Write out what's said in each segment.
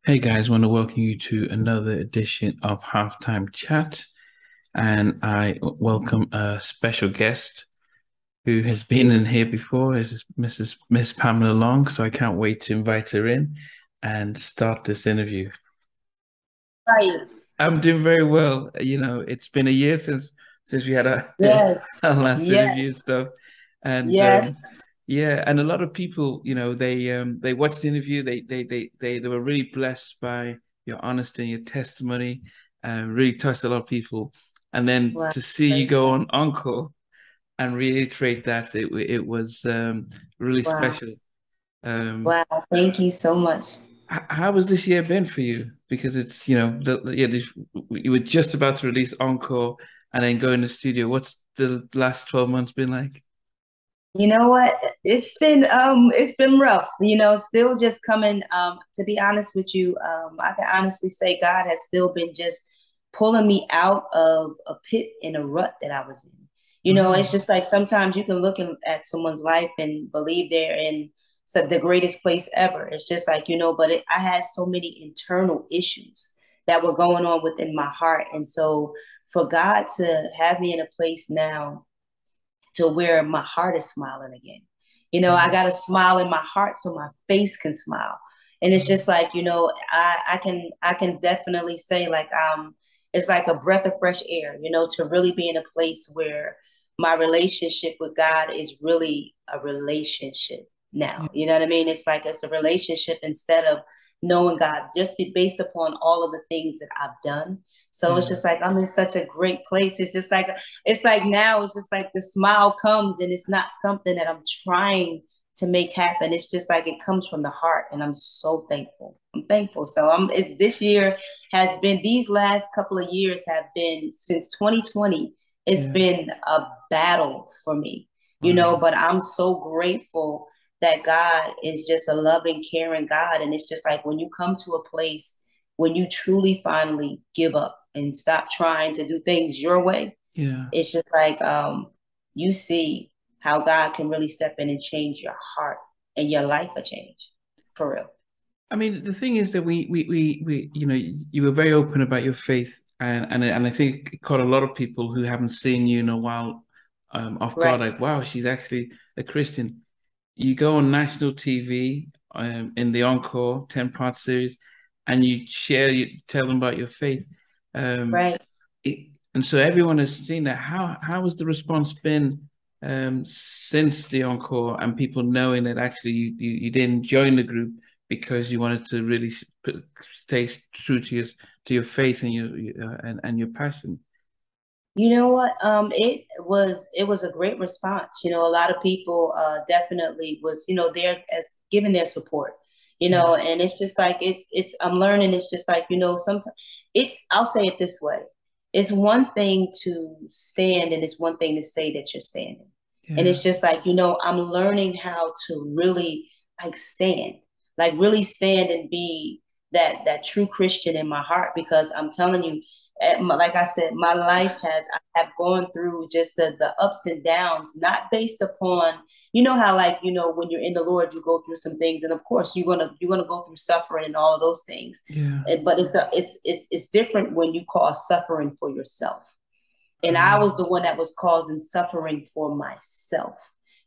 Hey guys, want to welcome you to another edition of Halftime Chat, and I welcome a special guest who has been in here before. This is Miss Pamela Long, so I can't wait to invite her in and start this interview. Right. I'm doing very well. It's been a year since we had our, Yes. our last Yes. interview and stuff, and Yes. yeah, and a lot of people, they watched the interview. They were really blessed by your honesty and your testimony, and really touched a lot of people. And then Wow. to see you Praise go God. on Encore and reiterate that it was really Wow. special. Um, Wow. Thank you so much. how has this year been for you? Because it's you were just about to release Encore and then go in the studio. What's the last 12 months been like? You know what? It's been rough, still just coming. To be honest with you, I can honestly say God has still been just pulling me out of a pit and a rut that I was in. It's Wow. just like sometimes you can look at someone's life and believe they're in the greatest place ever. It's just like, but I had so many internal issues that were going on within my heart. And so for God to have me in a place now to where my heart is smiling again. I got a smile in my heart so my face can smile. And it's just like, I can definitely say like it's like a breath of fresh air, to really be in a place where my relationship with God is really a relationship Yeah. now. You know what I mean? It's like it's a relationship instead of knowing God, just be based upon all of the things that I've done. So it's Yeah. just like I'm in such a great place. It's like now it's just like the smile comes and it's not something that I'm trying to make happen. It's just like it comes from the heart, and I'm so thankful. I'm thankful. So this year has been, these last couple of years have been, since 2020, it's Yeah. been a battle for me, Wow. but I'm so grateful that God is just a loving, caring God. And it's just like when you come to a place when you truly finally give up and stop trying to do things your way, Yeah. it's just like you see how God can really step in and change your heart, and your life will change for real. I mean, the thing is that you were very open about your faith, and I think it caught a lot of people who haven't seen you in a while off guard. Right. Like, wow, she's actually a Christian. You go on national TV in the Encore 10-part series, and you tell them about your faith. Um, Right. and so everyone has seen that. How has the response been since the Encore and people knowing that actually you didn't join the group because you wanted to really stay true to your faith and and your passion? You know what? It was a great response. A lot of people definitely was, there as giving their support. Yeah, And it's just like it's I'm learning. It's just like, sometimes I'll say it this way. It's one thing to stand, and it's one thing to say that you're standing. And yeah, it's just like, I'm learning how to really like stand, like really stand and be that true Christian in my heart, because I'm telling you, like I said, my life I have gone through just the ups and downs, not based upon, how, like, when you're in the Lord, you go through some things, and of course you're gonna go through suffering and all of those things. yeah. But it's different when you cause suffering for yourself. And I was Um, the one that was causing suffering for myself,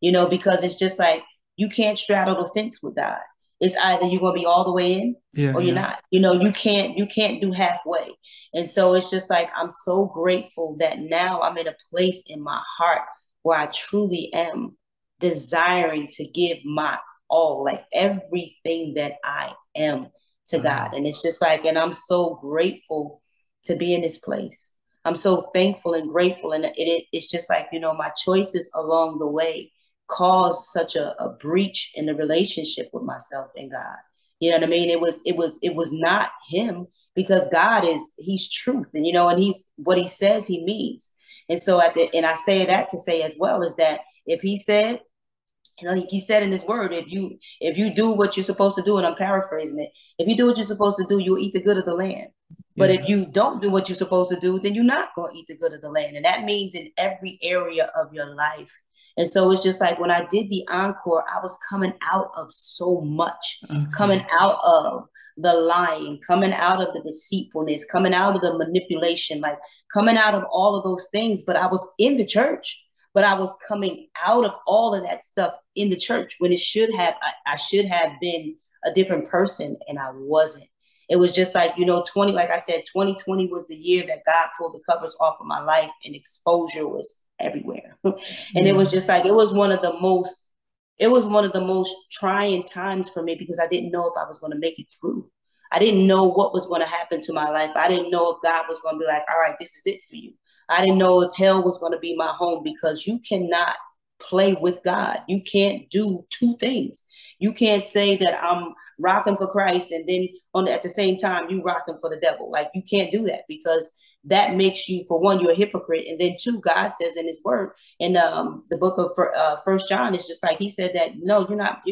because it's just like you can't straddle the fence with God. It's either you're gonna be all the way in yeah, or you're yeah. not. You can't do halfway. And so it's just like I'm so grateful that now I'm in a place in my heart where I truly am desiring to give my all, like everything that I am, to God. Wow. And it's just like, and I'm so grateful to be in this place. I'm so thankful and grateful. And it's just like, my choices along the way caused such a breach in the relationship with myself and God. You know what I mean? It was not him, because God he's truth, and and he's what he says he means. And so and I say that to say as well is that if he said, he said in his word, if you do what you're supposed to do, and I'm paraphrasing it, if you do what you're supposed to do, you'll eat the good of the land. But Yeah. if you don't do what you're supposed to do, then you're not going to eat the good of the land. And that means in every area of your life. And so it's just like when I did the encore, I was coming out of so much, coming Okay. out of the lying, coming out of the deceitfulness, coming out of the manipulation, like coming out of all of those things. But I was in the church, but I was coming out of all of that stuff in the church when it should have, I should have been a different person, and I wasn't. It was just like, like I said, 2020 was the year that God pulled the covers off of my life, and exposure was everywhere. And it was just like, it was one of the most trying times for me, because I didn't know if I was going to make it through. I didn't know what was going to happen to my life. I didn't know if God was going to be like, all right, this is it for you. I didn't know if hell was going to be my home, because you cannot play with God. You can't do two things. You can't say that I'm rocking for Christ and then at the same time you rocking for the devil. Like, you can't do that, because that makes you, for one, you're a hypocrite, and then two, God says in His Word in the book of First John, it's just like He said that no, you're not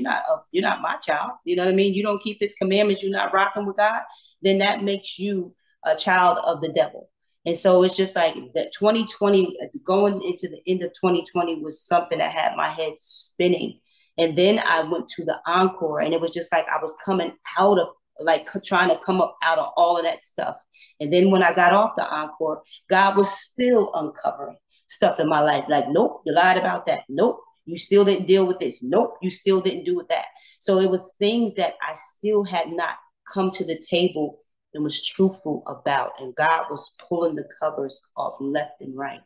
my child. You know what I mean? You don't keep His commandments. You're not rocking with God. Then that makes you a child of the devil. And so it's just like that 2020, going into the end of 2020, was something that had my head spinning. And then I went to the encore, and it was just like I was coming out of, like, trying to come up out of all of that stuff. And then when I got off the encore, God was still uncovering stuff in my life. Like, nope, you lied about that. Nope, you still didn't deal with this. Nope, you still didn't do with that. So it was things that I still had not come to the table and was truthful about. And God was pulling the covers off left and right.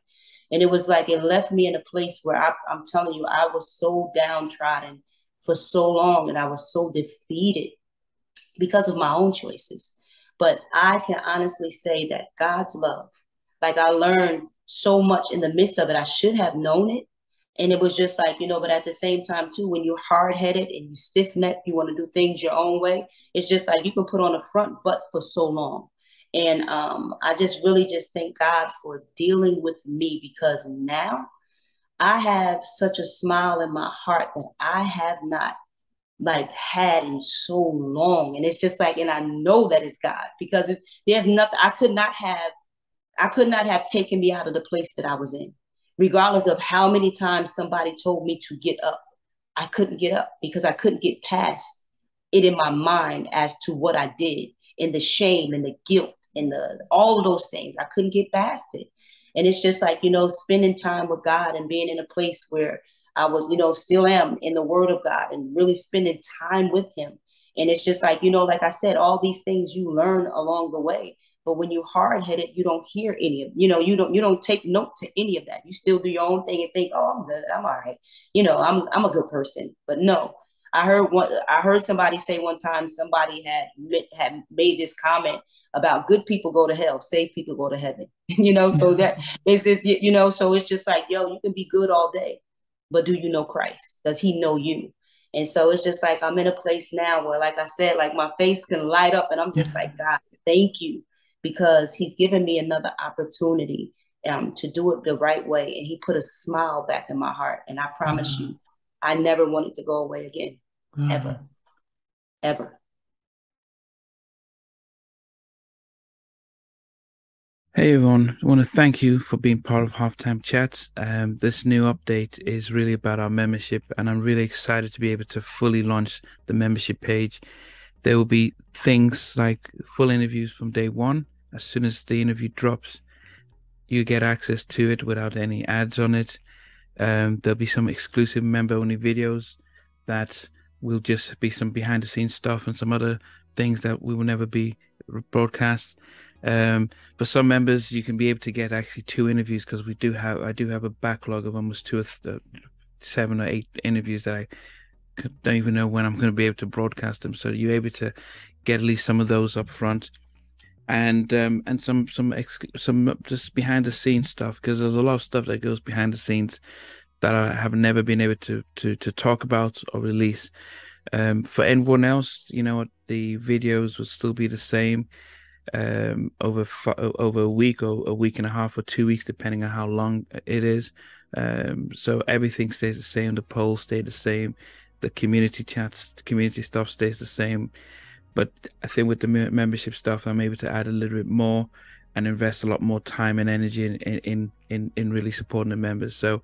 And it was like, it left me in a place where I'm telling you, I was so downtrodden for so long, and I was so defeated because of my own choices. But I can honestly say that God's love, like, I learned so much in the midst of it. I should have known it. And it was just like, but at the same time too, when you're hard-headed and you stiff-necked, you want to do things your own way, it's just like you can put on a front butt for so long. And I just really just thank God for dealing with me, because now I have such a smile in my heart that I have not like had in so long. And it's just like, and I know that it's God, because there's nothing I could not have taken me out of the place that I was in, regardless of how many times somebody told me to get up. I couldn't get up, because I couldn't get past it in my mind as to what I did, and the shame and the guilt and all of those things. I couldn't get past it. And it's just like, spending time with God and being in a place where I was, still am in the Word of God, and really spending time with Him. And it's just like, like I said, all these things you learn along the way. But when you're hard-headed, you don't hear any of, you don't take note to any of that. You still do your own thing and think, oh, I'm good, I'm all right. I'm a good person. But no, I heard somebody say one time, somebody had made this comment about good people go to hell, saved people go to heaven. So that it's just, so it's just like, yo, you can be good all day, but do you know Christ? Does He know you? And so it's just like, I'm in a place now where, like I said, like, my face can light up, and I'm just like, God, thank you, because He's given me another opportunity to do it the right way. And He put a smile back in my heart. And I promise you, I never want it to go away again, ever, ever. Hey everyone, I want to thank you for being part of Halftime Chats. This new update is really about our membership, and I'm really excited to be able to fully launch the membership page. There will be things like full interviews from day one. As soon as the interview drops, you get access to it without any ads on it. There'll be some exclusive member-only videos that will just be some behind-the-scenes stuff, and some other things that we will never be broadcast. For some members, you can be able to get actually 2 interviews, because I do have a backlog of almost 7 or 8 interviews that I don't even know when I'm going to be able to broadcast them. So you're able to get at least some of those up front, and some just behind the scenes stuff, because there's a lot of stuff that goes behind the scenes that I have never been able to talk about or release. For anyone else, the videos will still be the same. Over a week or a week and a half or 2 weeks, depending on how long it is. So everything stays the same. The polls stay the same. The community chats, the community stuff stays the same. But I think with the membership stuff, I'm able to add a little bit more and invest a lot more time and energy in really supporting the members. So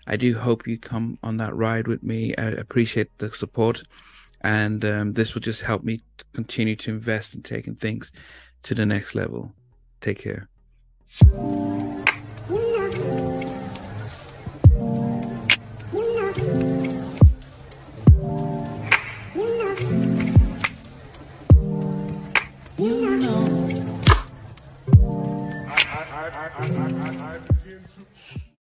I do hope you come on that ride with me. I appreciate the support. And this will just help me continue to invest in taking things to the next level. Take care. I begin to